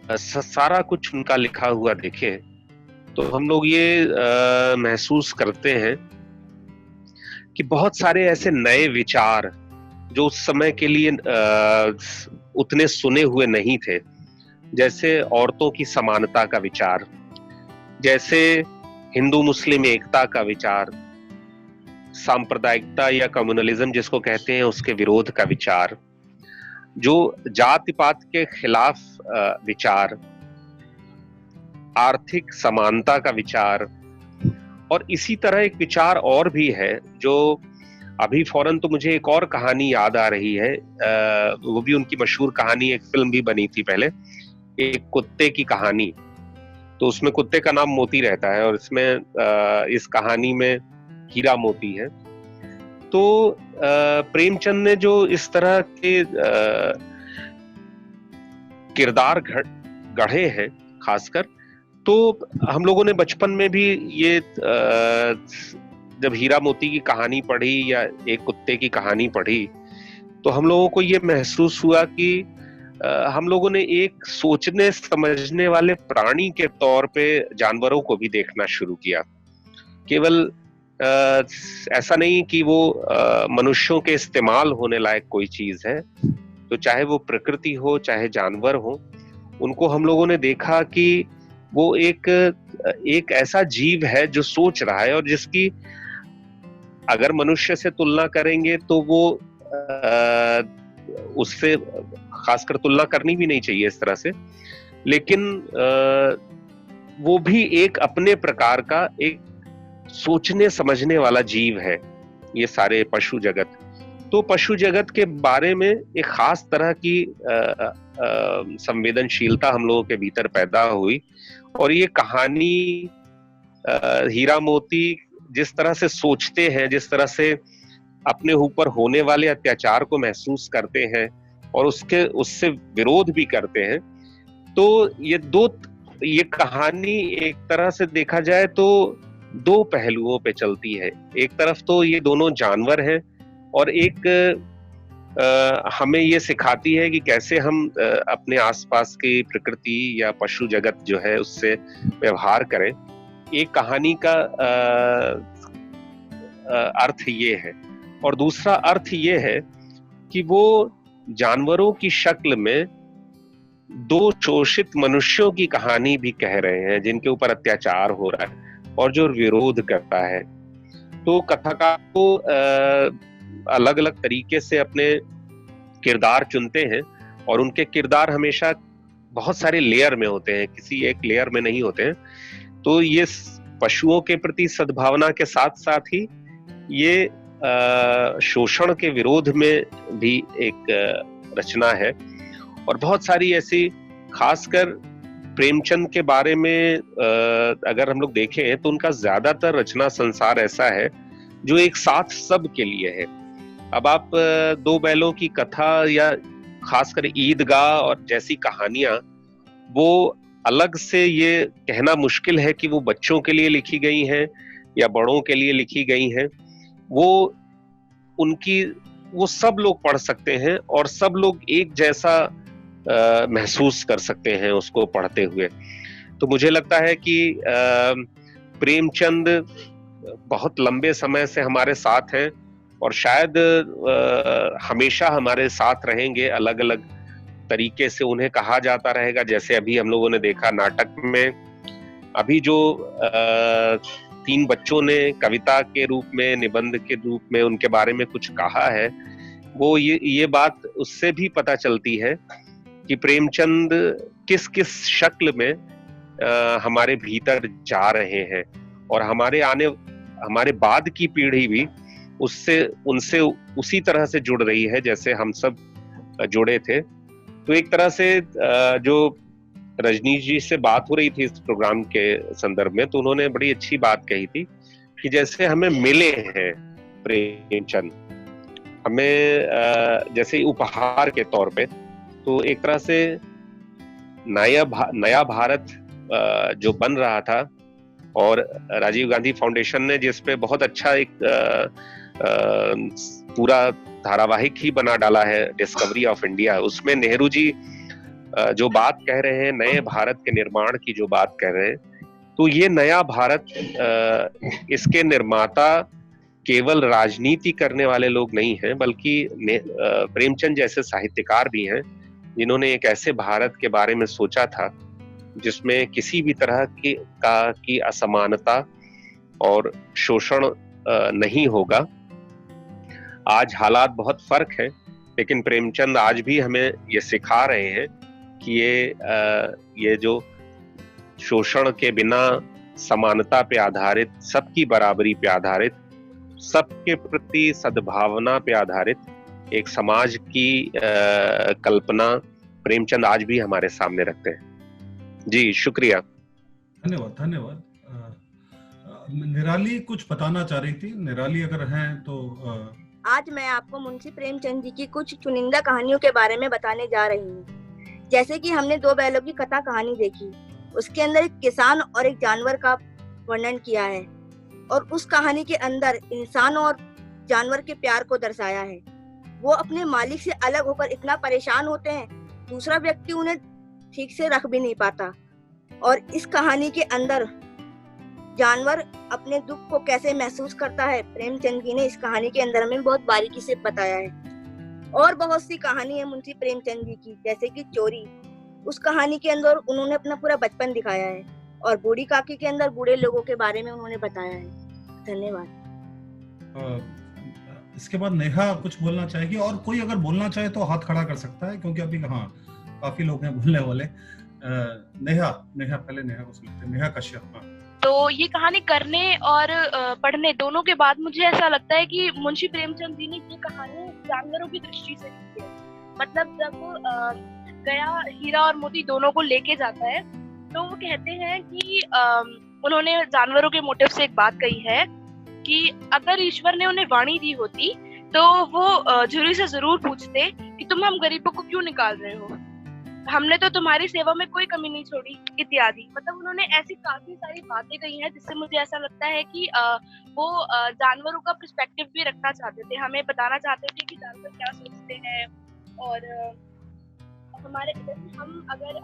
सारा कुछ उनका लिखा हुआ देखें तो हम लोग ये महसूस करते हैं कि बहुत सारे ऐसे नए विचार जो उस समय के लिए उतने सुने हुए नहीं थे, जैसे औरतों की समानता का विचार, जैसे हिंदू मुस्लिम एकता का विचार, सांप्रदायिकता या कम्युनलिज्म जिसको कहते हैं उसके विरोध का विचार, जो जाति पात के खिलाफ विचार, आर्थिक समानता का विचार, और इसी तरह एक विचार और भी है जो अभी फौरन तो मुझे एक और कहानी याद आ रही है, वो भी उनकी मशहूर कहानी, एक फिल्म भी बनी थी पहले, एक कुत्ते की कहानी। तो उसमें कुत्ते का नाम मोती रहता है, और इसमें इस कहानी में हीरा मोती है। तो प्रेमचंद ने जो इस तरह के किरदार गढ़े हैं खासकर, तो हम लोगों ने बचपन में भी ये जब हीरा मोती की कहानी पढ़ी या एक कुत्ते की कहानी पढ़ी, तो हम लोगों को ये महसूस हुआ कि हम लोगों ने एक सोचने समझने वाले प्राणी के तौर पे जानवरों को भी देखना शुरू किया। केवल ऐसा नहीं कि वो मनुष्यों के इस्तेमाल होने लायक कोई चीज है, तो चाहे वो प्रकृति हो चाहे जानवर हो, उनको हम लोगों ने देखा कि वो एक ऐसा जीव है जो सोच रहा है, और जिसकी अगर मनुष्य से तुलना करेंगे तो वो उससे खासकर तुलना करनी भी नहीं चाहिए इस तरह से, लेकिन वो भी एक अपने प्रकार का एक सोचने समझने वाला जीव है, ये सारे पशु जगत। तो पशु जगत के बारे में एक खास तरह की संवेदनशीलता हम लोगों के भीतर पैदा हुई, और ये कहानी हीरा मोती जिस तरह से सोचते हैं, जिस तरह से अपने ऊपर होने वाले अत्याचार को महसूस करते हैं और उससे विरोध भी करते हैं, तो ये कहानी एक तरह से देखा जाए तो दो पहलुओं पे चलती है। एक तरफ तो ये दोनों जानवर हैं और एक हमें ये सिखाती है कि कैसे हम अपने आसपास की प्रकृति या पशु जगत जो है उससे व्यवहार करें। एक कहानी का अर्थ ये है, और दूसरा अर्थ ये है कि वो जानवरों की शक्ल में दो शोषित मनुष्यों की कहानी भी कह रहे हैं, जिनके ऊपर अत्याचार हो रहा है और जो विरोध करता है। तो कथाकार को अलग अलग तरीके से अपने किरदार चुनते हैं, और उनके किरदार हमेशा बहुत सारे लेयर में होते हैं, किसी एक लेयर में नहीं होते हैं। तो ये पशुओं के प्रति सद्भावना के साथ साथ ही ये शोषण के विरोध में भी एक रचना है। और बहुत सारी ऐसी, खासकर प्रेमचंद के बारे में अगर हम लोग देखें तो उनका ज्यादातर रचना संसार ऐसा है जो एक साथ सब के लिए है। अब आप दो बैलों की कथा या खासकर ईदगाह और जैसी कहानियां, वो अलग से ये कहना मुश्किल है कि वो बच्चों के लिए लिखी गई हैं या बड़ों के लिए लिखी गई हैं। वो सब लोग पढ़ सकते हैं और सब लोग एक जैसा महसूस कर सकते हैं उसको पढ़ते हुए। तो मुझे लगता है कि प्रेमचंद बहुत लंबे समय से हमारे साथ हैं और शायद हमेशा हमारे साथ रहेंगे। अलग अलग तरीके से उन्हें कहा जाता रहेगा, जैसे अभी हम लोगों ने देखा नाटक में, अभी जो 3 बच्चों ने कविता के रूप में, निबंध के रूप में उनके बारे में कुछ कहा है, वो ये बात उससे भी पता चलती है कि प्रेमचंद किस किस शक्ल में हमारे भीतर जा रहे हैं, और हमारे बाद की पीढ़ी भी उनसे उसी तरह से जुड़ रही है जैसे हम सब जुड़े थे। तो एक तरह से जो रजनी जी से बात हो रही थी इस प्रोग्राम के संदर्भ में, तो उन्होंने बड़ी अच्छी बात कही थी कि जैसे हमें मिले हैं प्रेमचंद, हमें जैसे उपहार के तौर पे, तो एक तरह से नया भारत जो बन रहा था, और राजीव गांधी फाउंडेशन ने जिस पे बहुत अच्छा एक पूरा धारावाहिक ही बना डाला है, डिस्कवरी ऑफ इंडिया, उसमें नेहरू जी जो बात कह रहे हैं, नए भारत के निर्माण की जो बात कह रहे हैं, तो ये नया भारत, इसके निर्माता केवल राजनीति करने वाले लोग नहीं हैं, बल्कि प्रेमचंद जैसे साहित्यकार भी हैं जिन्होंने एक ऐसे भारत के बारे में सोचा था जिसमें किसी भी तरह की असमानता और शोषण नहीं होगा। आज हालात बहुत फर्क है, लेकिन प्रेमचंद आज भी हमें ये सिखा रहे हैं कि ये जो शोषण के बिना समानता पे आधारित, सबकी बराबरी पे आधारित, सबके प्रति सद्भावना पे आधारित एक समाज की कल्पना प्रेमचंद आज भी हमारे सामने रखते हैं। जी शुक्रिया। धन्यवाद। निराली कुछ बताना चाह रही थी। निराली अगर हैं तो आज मैं आपको मुंशी प्रेमचंद जी की कुछ चुनिंदा कहानियों के बारे में बताने जा रही हूँ। जैसे कि हमने दो बैलों की कथा कहानी देखी, उसके अंदर एक किसान और एक जानवर का वर्णन किया है, और उस कहानी के अंदर इंसान और जानवर के प्यार को दर्शाया है। वो अपने मालिक से अलग होकर इतना परेशान होते हैं, दूसरा व्यक्ति उन्हें ठीक से रख भी नहीं पाता। और इस कहानी के अंदर जानवर अपने दुख को कैसे महसूस करता है, प्रेमचंद जी ने इस कहानी के अंदर हमें बहुत बारीकी से बताया है। और बहुत सी कहानी है मुंशी प्रेमचंद जी की, जैसे कि चोरी, उस कहानी के अंदर उन्होंने अपना पूरा बचपन दिखाया है, और बूढ़ी काकी के अंदर बूढ़े लोगों के बारे में उन्होंने बताया है। धन्यवाद। इसके बाद नेहा कुछ बोलना चाहेगी, और कोई अगर बोलना चाहे तो हाथ खड़ा कर सकता है, क्योंकि अभी काफी लोग हैं बोलने वाले। नेहा पहले नेहा को सुनते हैं। नेहा कश्यप। तो ये कहानी करने और पढ़ने दोनों के बाद मुझे ऐसा लगता है कि मुंशी प्रेमचंद जी ने ये कहानी जानवरों की दृष्टि से लिखी है। मतलब जब वो गया हीरा और मोती दोनों को लेके जाता है, तो वो कहते हैं कि उन्होंने जानवरों के मोटिव से एक बात कही है कि अगर ईश्वर ने उन्हें वाणी दी होती तो वो झुर्री से जरूर पूछते कि तुम हम गरीबों को क्यों निकाल रहे हो। हमने तो तुम्हारी सेवा में कोई कमी नहीं छोड़ी इत्यादि। मतलब उन्होंने ऐसी काफी सारी बातें कही हैं जिससे मुझे ऐसा लगता है कि वो जानवरों का पर्सपेक्टिव भी रखना चाहते थे, हमें बताना चाहते थे कि जानवर क्या सोचते हैं। और हमारे हम अगर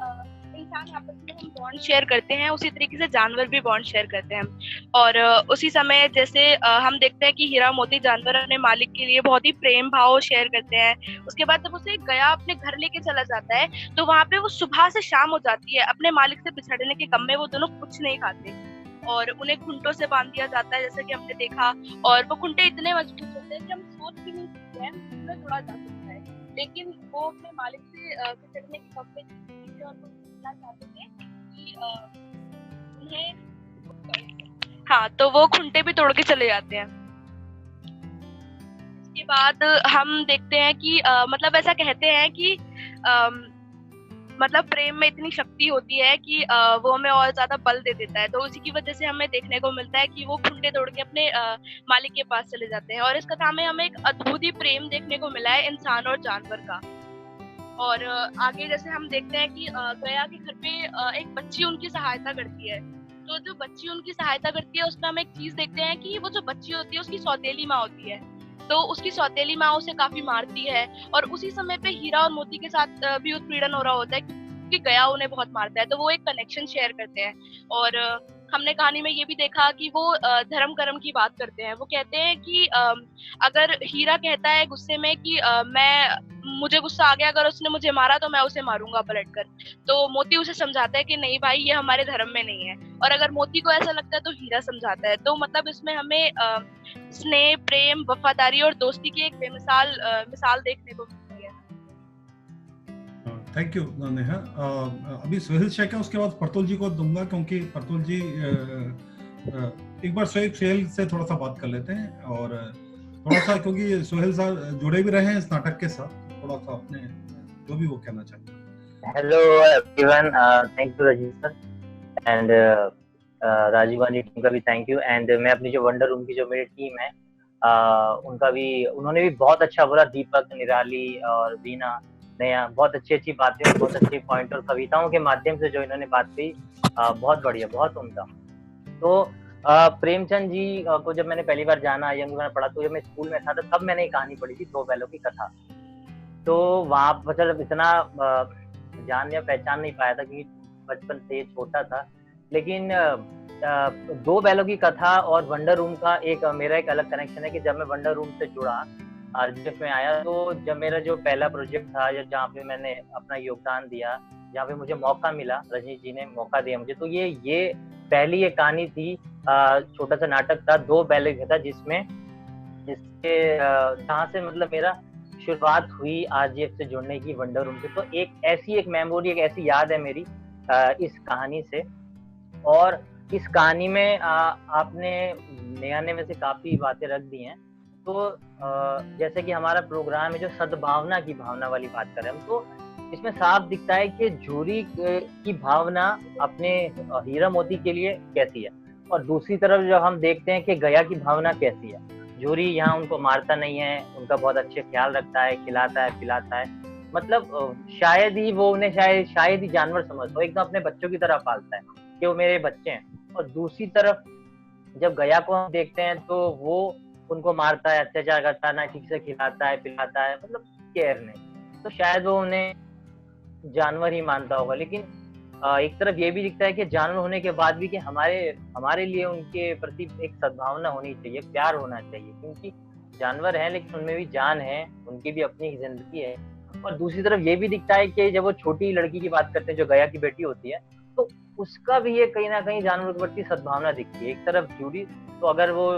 इंसान आपस में हम बॉन्ड शेयर करते हैं, उसी तरीके से जानवर भी बॉन्ड शेयर करते हैं। और उसी समय जैसे हम देखते हैं कि हीरा मोती जानवर अपने मालिक के लिए बहुत ही प्रेम भाव शेयर करते हैं। उसके बाद जब उसे गया अपने घर लेके चला जाता है तो वहां पे वो सुबह से शाम हो जाती है, अपने मालिक से बिछड़ने के गम में वो दोनों कुछ नहीं खाते और उन्हें खुंटों से बांध दिया जाता है, जैसा कि हमने देखा। और वो खुंटे इतने मजबूत होते हैं कि हम सोच भी नहीं सकते हैं उन्हें तोड़ा जा सकता है, लेकिन वो अपने मालिक से बिछड़ने के गम में और चाहते थे कि उन्हें, हाँ, तो वो खुंटे भी तोड़ के चले जाते हैं। इसके बाद हम देखते हैं कि मतलब ऐसा कहते हैं कि मतलब प्रेम में इतनी शक्ति होती है कि वो हमें और ज्यादा बल दे देता है। तो उसी की वजह से हमें देखने को मिलता है कि वो खुंटे तोड़ के अपने मालिक के पास चले जाते हैं। और इस कथा में हमें एक अद्भुत ही प्रेम देखने को मिला है इंसान और जानवर का। और आगे जैसे हम देखते हैं कि गया के घर पे एक बच्ची उनकी सहायता करती है। तो जो बच्ची उनकी सहायता करती है उसमें हम एक चीज देखते हैं कि वो जो बच्ची होती है उसकी सौतेली माँ होती है, तो उसकी सौतेली माँ उसे काफी मारती है। और उसी समय पे हीरा और मोती के साथ भी उत्पीड़न हो रहा होता है क्योंकि गया उन्हें बहुत मारता है, तो वो एक कनेक्शन शेयर करते हैं। और हमने कहानी में ये भी देखा कि वो धर्म कर्म की बात करते हैं। वो कहते हैं कि अगर हीरा कहता है गुस्से में कि मुझे गुस्सा आ गया, अगर उसने मुझे मारा तो मैं उसे मारूंगा पलटकर, तो मोती उसे समझाता है कि नहीं भाई, ये हमारे धर्म में नहीं है। और अगर मोती को ऐसा लगता है तो हीरा समझाता है। तो मतलब इसमें हमें स्नेह, प्रेम, वफादारी और दोस्ती की एक बेमिसाल मिसाल देखने को मिलती है। Thank you Neha. अभी सोहेल शेख है, उसके बाद परतुल जी को दूंगा क्योंकि परतुल जी एक बार सोहेल से थोड़ा सा बात कर लेते हैं और थोड़ा सा, क्योंकि सोहेल साहब जुड़े भी रहे हैं इस नाटक के साथ, थोड़ा सा अपने जो भी वो कहना चाहते हैं। Hello everyone, thank you Rajiv sir and Rajiv Gandhi team का भी थैंक यू। एंड मैं अपनी जो वंडर रूम की जो मेरी टीम है उनका भी, उन्होंने भी बहुत अच्छा बोला। दीपक, निराली और बीना, नया, बहुत अच्छी बातें और बहुत अच्छे पॉइंट और कविताओं के माध्यम से जो इन्होंने बात की, बहुत बढ़िया, बहुत उम्दा। तो प्रेमचंद जी को जब मैंने पहली बार जाना, यंग में पढ़ा, तो जब मैं स्कूल में था तब मैंने एक कहानी पढ़ी थी, दो बैलों की कथा। तो वहाँ मतलब इतना जान या पहचान नहीं पाया था क्योंकि बचपन से छोटा था, लेकिन दो बैलों की कथा और वंडर रूम का मेरा एक अलग कनेक्शन है कि जब मैं वंडर रूम से जुड़ा, आरजीएफ में आया, तो जब मेरा जो पहला प्रोजेक्ट था जहाँ पे मैंने अपना योगदान दिया, जहाँ पे मुझे मौका मिला, रजनीश जी ने मौका दिया मुझे, तो ये पहली एक कहानी थी, छोटा सा नाटक था, दो बैलों का था, जिसके जहाँ से मतलब मेरा शुरुआत हुई आरजीएफ से जुड़ने की, वंडर रूम से। तो एक मेमोरी, एक ऐसी याद है मेरी इस कहानी से। और इस कहानी में आपने नेहा ने में से काफी बातें रख दी हैं। तो जैसे कि हमारा प्रोग्राम है जो सद्भावना की भावना वाली बात कर रहे हैं हम, तो इसमें साफ दिखता है कि जूरी की भावना अपने हीरा मोती के लिए कैसी है, और दूसरी तरफ जब हम देखते हैं कि गया की भावना कैसी है। जूरी यहाँ उनको मारता नहीं है, उनका बहुत अच्छे ख्याल रखता है, खिलाता है, पिलाता है, मतलब शायद ही वो उन्हें शायद ही जानवर समझता हो, एकदम अपने बच्चों की तरह पालता है कि वो मेरे बच्चे हैं। और दूसरी तरफ जब गया को हम देखते हैं तो वो उनको मारता है, अत्याचार करता है, ना ठीक से खिलाता है, पिलाता है, मतलब केयर नहीं। तो शायद वो उन्हें जानवर ही मानता होगा। लेकिन एक तरफ ये भी दिखता है कि जानवर होने के बाद भी कि हमारे लिए उनके प्रति एक सद्भावना होनी चाहिए, प्यार होना चाहिए, क्योंकि जानवर हैं लेकिन उनमें भी जान है, उनकी भी अपनी जिंदगी है। और दूसरी तरफ ये भी दिखता है कि जब वो छोटी लड़की की बात करते हैं जो गया की बेटी होती है, तो उसका भी ये कहीं ना कहीं जानवर के प्रति सद्भावना दिखती है। एक तरफ जूडी, तो अगर वो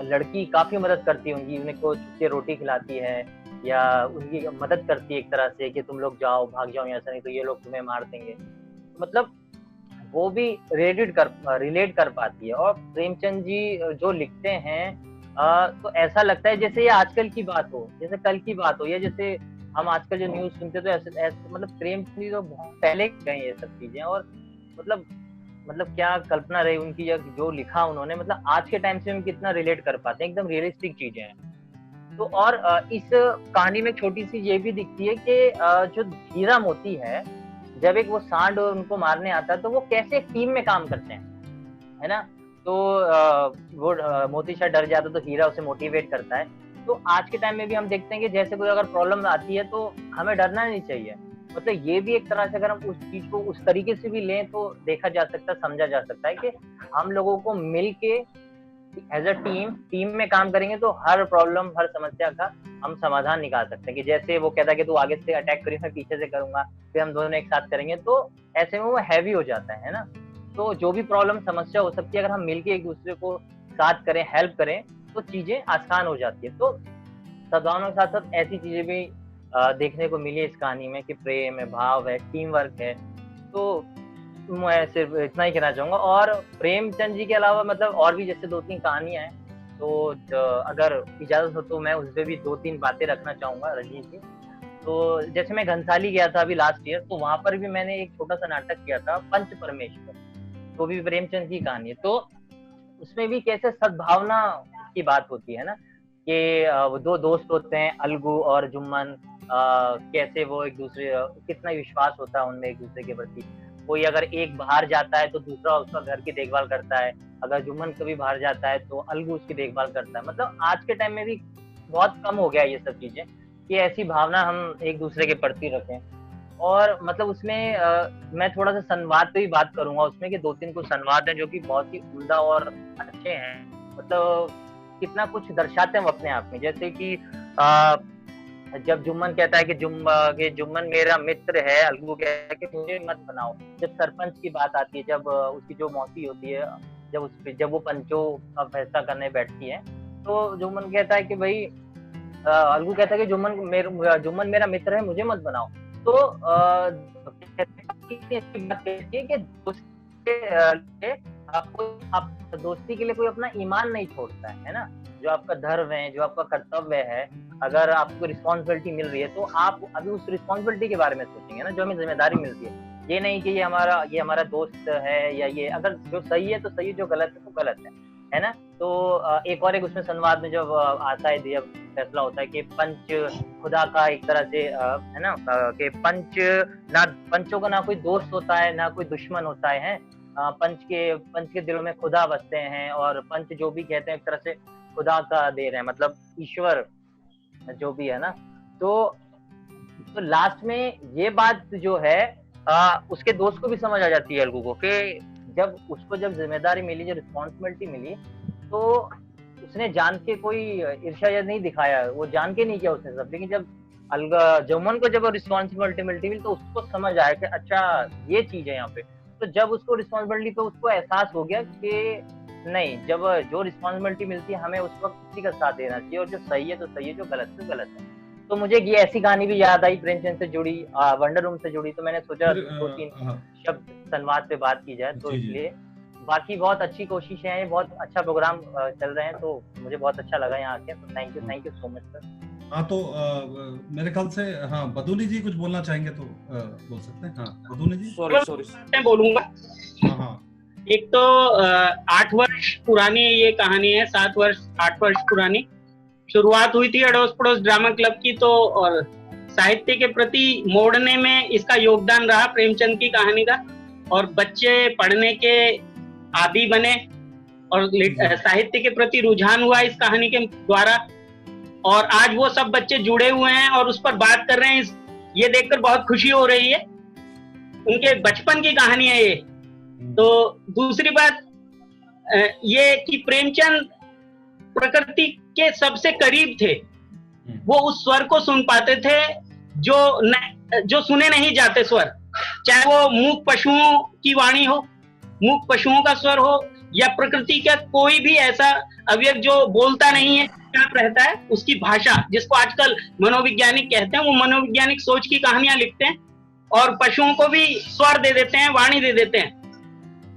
लड़की काफी मदद करती है उनकी, उन्हें को चुपके रोटी खिलाती है या उनकी मदद करती है एक तरह से कि तुम लोग जाओ, भाग जाओ यहाँ से, नहीं तो ये लोग तुम्हें मार देंगे, मतलब वो भी रिलेट कर पाती है। और प्रेमचंद जी जो लिखते हैं तो ऐसा लगता है जैसे ये आजकल की बात हो, जैसे कल की बात हो, या जैसे हम आजकल जो न्यूज सुनते तो ऐसे मतलब प्रेमचंद जी तो बहुत पहले गए ये सब चीजें। और मतलब क्या कल्पना रही उनकी, या जो लिखा उन्होंने, मतलब आज के टाइम से हम कितना रिलेट कर पाते हैं, एकदम रियलिस्टिक चीजें हैं। तो और इस कहानी में छोटी सी ये भी दिखती है कि जो हीरा मोती है, जब एक वो सांड उनको मारने आता है तो वो कैसे एक टीम में काम करते हैं, है ना। तो वो मोती शायद डर जाता है तो हीरा उसे मोटिवेट करता है। तो आज के टाइम में भी हम देखते हैं कि जैसे कोई अगर प्रॉब्लम आती है तो हमें डरना नहीं चाहिए। मतलब ये भी एक तरह से अगर हम उस चीज को उस तरीके से भी लें तो देखा जा सकता है, समझा जा सकता है कि हम लोगों को मिल के एज अ टीम में काम करेंगे तो हर प्रॉब्लम, हर समस्या का हम समाधान निकाल सकते हैं। कि जैसे वो कहता है कि तू आगे से अटैक करिए, मैं पीछे से करूंगा, फिर हम दोनों एक साथ करेंगे, तो ऐसे में वो हैवी हो जाता है ना। तो जो भी प्रॉब्लम, समस्या हो सकती है, अगर हम मिलके एक दूसरे को साथ करें, हेल्प करें, तो चीजें आसान हो जाती है। तो सद्भावना के साथ साथ ऐसी चीजें भी देखने को मिली इस कहानी में कि प्रेम है, भाव है, टीम वर्क है। तो मैं सिर्फ इतना ही कहना चाहूंगा। और प्रेमचंद जी के अलावा मतलब और भी जैसे 2-3 कहानियां हैं, तो अगर इजाजत हो तो मैं उस पर भी 2-3 बातें रखना चाहूंगा रजनीश जी। तो जैसे मैं घनसाली गया था अभी लास्ट ईयर, तो वहां पर भी मैंने एक छोटा सा नाटक किया था, पंच परमेश्वर, तो भी प्रेमचंद की कहानी है। तो उसमें भी कैसे सद्भावना की बात होती है ना, कि वो 2 दोस्त होते हैं, अलगू और जुम्मन, कैसे वो एक दूसरे, कितना विश्वास होता है उनमें एक दूसरे के प्रति। कोई अगर एक बाहर जाता है तो दूसरा उसका घर की देखभाल करता है, अगर जुम्मन कभी बाहर जाता है तो अलगू उसकी देखभाल करता है। मतलब आज के टाइम में भी बहुत कम हो गया ये सब चीजें, कि ऐसी भावना हम एक दूसरे के प्रति रखें। और मतलब उसमें मैं थोड़ा सा संवाद पे भी बात करूंगा उसमें, कि 2-3 कुछ संवाद हैं जो कि बहुत ही उम्दा और अच्छे हैं। मतलब कितना कुछ दर्शाते हैं वो अपने आप में। जैसे कि जब जुम्मन कहता है कि जुम्मन मेरा मित्र है, अलगू कहता है कि मुझे मत बनाओ। जब सरपंच की बात आती है, जब उसकी जो मौसी होती है, जब वो पंचों का फैसला करने बैठती है, तो जुम्मन कहता है कि भाई, अलगू कहता है कि जुम्मन मेरा मित्र है, मुझे मत बनाओ। तो दोस्ती के लिए कोई अपना ईमान नहीं छोड़ता है ना। जो आपका धर्म है, जो आपका कर्तव्य है, अगर आपको रिस्पॉन्सिबिलिटी मिल रही है तो आप अभी उस रिस्पॉन्सिबिलिटी के बारे में सोचेंगे ना, जो हमें जिम्मेदारी मिलती है। ये नहीं कि ये हमारा दोस्त है, या ये अगर जो सही है तो सही, जो गलत है तो गलत है ना। तो एक उसमें संवाद में जब आता है, जब फैसला होता है कि पंच खुदा का एक तरह से है ना, कि पंचों का ना कोई दोस्त होता है, ना कोई दुश्मन होता है। पंच के दिलों में खुदा बसते हैं, और पंच जो भी कहते हैं एक तरह से खुदा का दे रहे हैं, मतलब ईश्वर जो भी है ना। तो लास्ट में ये बात जो है उसके दोस्त को भी समझ आ जाती है, अलगू को, कि जब उसको जिम्मेदारी मिली, जो रिस्पॉन्सिबिलिटी मिली, तो उसने जान के कोई ईर्ष्या नहीं दिखाया, वो जान के नहीं किया उसने सब। लेकिन जब जुम्मन को जब रिस्पॉन्सिबिलिटी मिली तो उसको समझ आया कि अच्छा ये चीज है यहाँ पे। तो जब उसको रिस्पॉन्सिबिलिटी पे उसको एहसास हो गया कि नहीं, जब जो रिस्पॉन्सिबिलिटी मिलती है हमें उस वक्त किसी का साथ देना चाहिए, और जो सही है तो सही है, जो गलत है तो गलत है। तो मुझे ये ऐसी कहानी भी याद आई प्रेमचंद से जुड़ी, वंडर रूम से जुड़ी, तो मैंने सोचा 2-3 शब्द संवाद पे बात की जाए। तो इसलिए बाकी बहुत अच्छी कोशिशें हैं, बहुत अच्छा प्रोग्राम चल रहे हैं, तो मुझे बहुत अच्छा लगा यहाँ आके। तो thank you so much sir. हाँ, तो मेरे ख्याल से बदूनी जी कुछ बोलना चाहेंगे तो बोल सकते हैं। बदूनी जी। सॉरी मैं बोलूंगा। एक तो 8 वर्ष पुरानी ये कहानी है, 8 वर्ष पुरानी। शुरुआत हुई थी अड़ोस पड़ोस ड्रामा क्लब की, तो और साहित्य के प्रति मोड़ने में इसका योगदान रहा प्रेमचंद की कहानी का, और बच्चे पढ़ने के आदी बने, और साहित्य के प्रति रुझान हुआ इस कहानी के द्वारा, और आज वो सब बच्चे जुड़े हुए हैं और उस पर बात कर रहे हैं। ये देखकर बहुत खुशी हो रही है, उनके बचपन की कहानी है ये। तो दूसरी बात ये कि प्रेमचंद प्रकृति के सबसे करीब थे, वो उस स्वर को सुन पाते थे जो सुने नहीं जाते स्वर, चाहे वो मूक पशुओं की वाणी हो, मूक पशुओं का स्वर हो, या प्रकृति का कोई भी ऐसा अवयव जो बोलता नहीं है, चुपचाप रहता है, उसकी भाषा, जिसको आजकल मनोवैज्ञानिक कहते हैं, वो मनोवैज्ञानिक सोच की कहानियां लिखते हैं और पशुओं को भी स्वर दे देते हैं, वाणी दे देते हैं।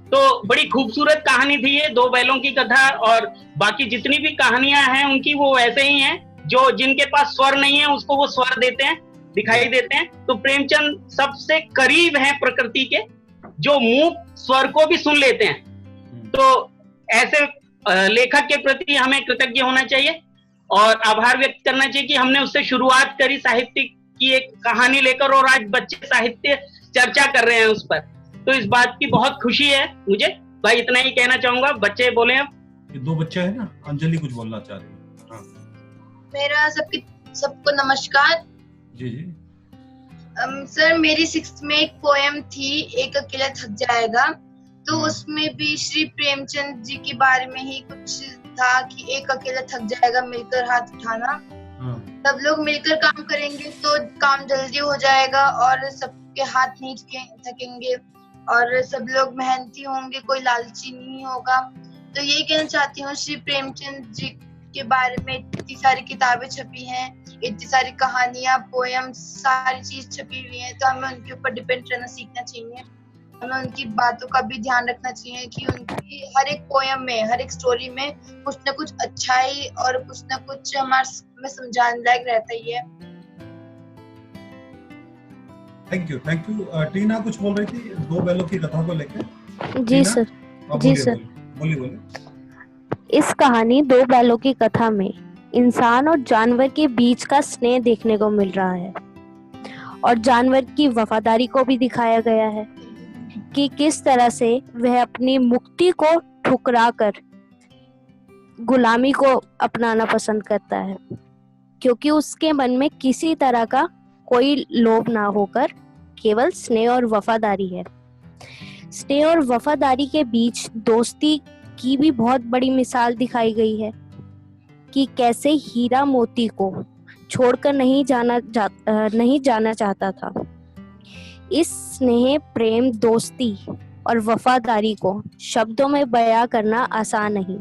तो बड़ी खूबसूरत कहानी थी ये, 2 बैलों की कथा, और बाकी जितनी भी कहानियां हैं उनकी वो ऐसे ही हैं, जो जिनके पास स्वर नहीं है उसको वो स्वर देते हैं, दिखाई देते हैं। तो प्रेमचंद सबसे करीब हैं प्रकृति के, जो मूक स्वर को भी सुन लेते हैं। तो ऐसे लेखक के प्रति हमें कृतज्ञ होना चाहिए। और आभार व्यक्त करना चाहिए कि हमने उससे शुरुआत करी साहित्य की एक कहानी लेकर, और आज बच्चे साहित्य चर्चा कर रहे हैं उस पर। तो इस बात की बहुत खुशी है मुझे। भाई इतना ही कहना चाहूंगा। बच्चे बोले अब। ये 2 बच्चे हैं ना, अंजलि कुछ बोलना चाह रही है। हाँ। मेरा सबको नमस्कार। जी जी। सर मेरी 6th में एक पोएम थी, एक अकेला थक जाएगा, तो उसमें भी श्री प्रेमचंद जी के बारे में ही कुछ था कि एक अकेला थक जाएगा, मिलकर हाथ उठाना। सब लोग मिलकर काम करेंगे तो काम जल्दी हो जाएगा और सबके हाथ नहीं थकेंगे और सब लोग मेहनती होंगे, कोई लालची नहीं होगा। तो यही कहना चाहती हूँ, श्री प्रेमचंद जी के बारे में इतनी सारी किताबें छपी हैं, इतनी सारी कहानियां, पोएम, सारी चीज छपी हुई है, तो हमें उनके ऊपर डिपेंड रहना सीखना चाहिए। हमें उनकी बातों का भी ध्यान रखना चाहिए कि उनकी हर एक पोएम में, हर एक स्टोरी में कुछ न कुछ अच्छाई और कुछ न कुछ हमें समझाने लायक रहता ही है। Thank you. टीना कुछ बोल रही थी 2 बैलों की कथा को लेकर। जी सर। जी सर। बोलिए। इस कहानी 2 बैलों की कथा में इंसान और जानवर के बीच का स्नेह देखने को मिल रहा है और जानवर की वफादारी को भी दिखाया गया है कि किस तरह से वह अपनी मुक्ति को ठुकराकर गुलामी को अपनाना पसंद करता है, क्योंकि उसके मन में किसी तरह का कोई लोभ ना होकर केवल स्नेह और वफादारी है। स्नेह और वफादारी के बीच दोस्ती की भी बहुत बड़ी मिसाल दिखाई गई है कि कैसे हीरा मोती को छोड़कर नहीं जाना चाहता था। इस स्नेह, प्रेम, दोस्ती और वफादारी को शब्दों में बयां करना आसान नहीं,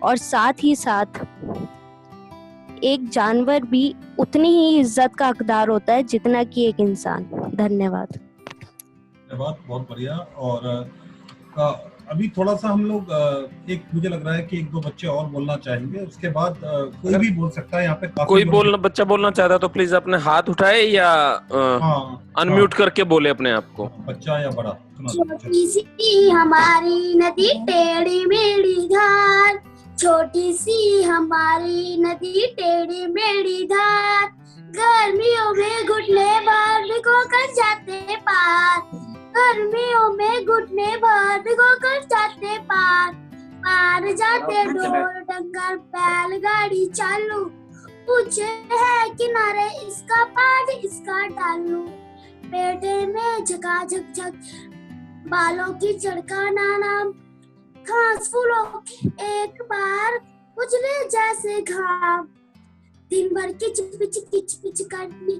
और साथ ही साथ एक जानवर भी उतनी ही इज्जत का हकदार होता है जितना कि एक इंसान। धन्यवाद। बहुत बढ़िया। और अभी थोड़ा सा हम लोग एक, मुझे लग रहा है कि 1-2 बच्चे और बोलना चाहेंगे, उसके बाद कोई भी बोल सकता है। यहाँ पे कोई बच्चा बोलना चाहता है तो प्लीज अपने हाथ उठाए या अनम्यूट करके बोले अपने आप को, बच्चा या बड़ा। छोटी सी हमारी नदी टेढ़ी मेढ़ी धार, छोटी सी हमारी नदी टेढ़ी मेढ़ी धार, गर्मियों में घुटने भर भिगो कर जाते पार, गर्मियों में घुटने भर भिगो कर जाते पार, पार जाते ढोल डंगर बैलगाड़ी चालू, पूछे है किनारे इसका पार इसका डालू, पेटे में झकाझक झक बालों की चढ़काना नाम, घास फूलों की एक बार उजले जैसे घाम, दिन भर किच पिच करनी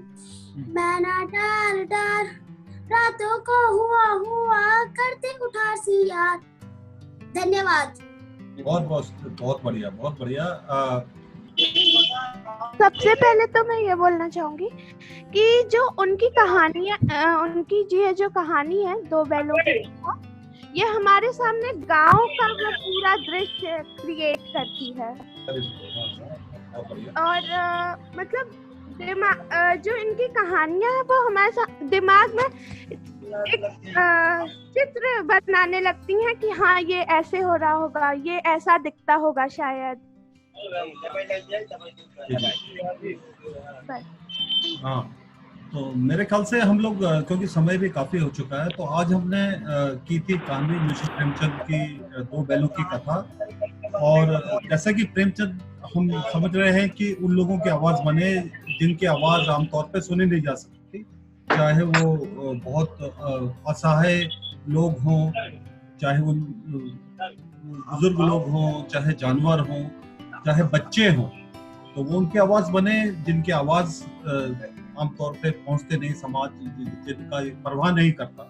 मैना डाल डाल, रातों को हुआ करते उठा सी यार। धन्यवाद। बहुत बढ़िया। सबसे पहले तो मैं ये बोलना चाहूंगी कि जो उनकी कहानियां, उनकी जो कहानी है 2 बैलों की, ये हमारे सामने गांव का वो पूरा दृश्य क्रिएट करती है। और मतलब जो इनकी कहानियां है वो हमारे दिमाग में एक चित्र बनाने लगती हैं कि हाँ ये ऐसे हो रहा होगा, ये ऐसा दिखता होगा शायद। हाँ, तो मेरे ख्याल से हम लोग, क्योंकि समय भी काफी हो चुका है, तो आज हमने की थी कहानी मुंशी प्रेमचंद की 2 बैलों की कथा। और जैसा कि प्रेमचंद हम समझ रहे हैं कि उन लोगों की आवाज बने जिनकी आवाज आमतौर पे सुनी नहीं जा सकती, चाहे वो बहुत असहाय लोग हों, चाहे वो बुजुर्ग लोग हों, चाहे जानवर हों, चाहे बच्चे हों, तो वो उनकी आवाज बने जिनकी आवाज आमतौर पे पहुंचते नहीं, समाज जिनका परवाह नहीं करता।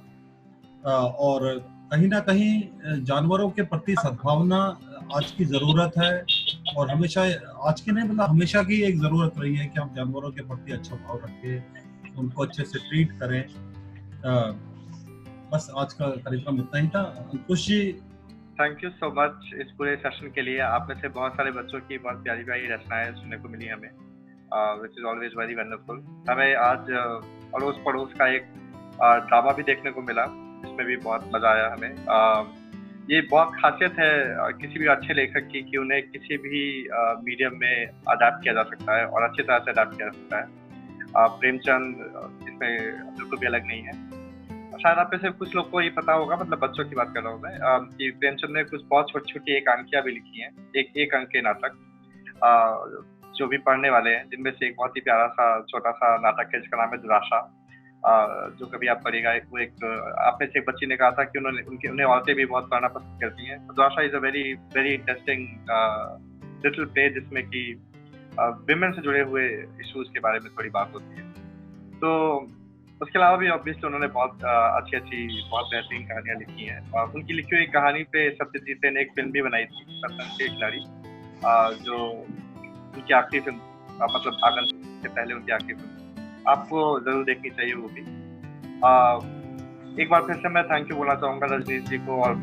और कहीं ना कहीं जानवरों के प्रति सद्भावना आज की जरूरत है, और हमेशा, आज की नहीं मतलब हमेशा की एक जरूरत रही है कि हम जानवरों के प्रति अच्छा भाव रखें, उनको अच्छे से ट्रीट करें। बस आज का कार्यक्रम इतना ही था। अंकुश जी, थैंक यू सो मच इस पूरे सेशन के लिए। आप में से बहुत सारे बच्चों की बहुत प्यारी प्यारी रचनाएं सुनने को मिली हमें, which is always very wonderful. हमें आज अड़ोस पड़ोस का एक ड्रामा भी देखने को मिला, इसमें भी बहुत मजा आया हमें। ये बहुत खासियत है किसी भी अच्छे लेखक की कि उन्हें किसी भी मीडियम में अडैप्ट किया जा सकता है और अच्छी तरह से अडैप्ट किया जा सकता है। प्रेमचंद इसमें बिल्कुल भी अलग नहीं है। शायद आप में से कुछ लोग को ये पता होगा, मतलब बच्चों की बात कर रहा हूँ मैं, कि प्रेमचंद ने कुछ बहुत छोटी छोटी एकांकियाँ भी लिखी हैं, एक अंक के नाटक जो भी पढ़ने वाले हैं, जिनमें से एक बहुत ही प्यारा सा छोटा सा नाटक है जिसका नाम है दुराशा, जो कभी आप पढ़ेगा। वो एक आप में से एक बच्ची ने कहा था कि उन्हें औरतें भी बहुत पढ़ना पसंद करती हैं। Durasha is a very very interesting little play जिसमें कि विमेन से जुड़े हुए इश्यूज के बारे में थोड़ी बात होती है। तो उसके अलावा भी ऑब्वियसली उन्होंने बहुत अच्छी बहुत बेहतरीन कहानियां लिखी हैं। और उनकी लिखी हुई कहानी पे सत्यजीत रे ने एक फिल्म भी बनाई थी, सतन के खिलाड़ी, जो उनकी आखिरी फिल्म, मतलब आगन से पहले उनकी आखिरी फिल्म, आपको जरूर देखनी चाहिए वो भी। एक बार फिर से मैं थैंक यू बोलना चाहूंगा रजनीश जी को और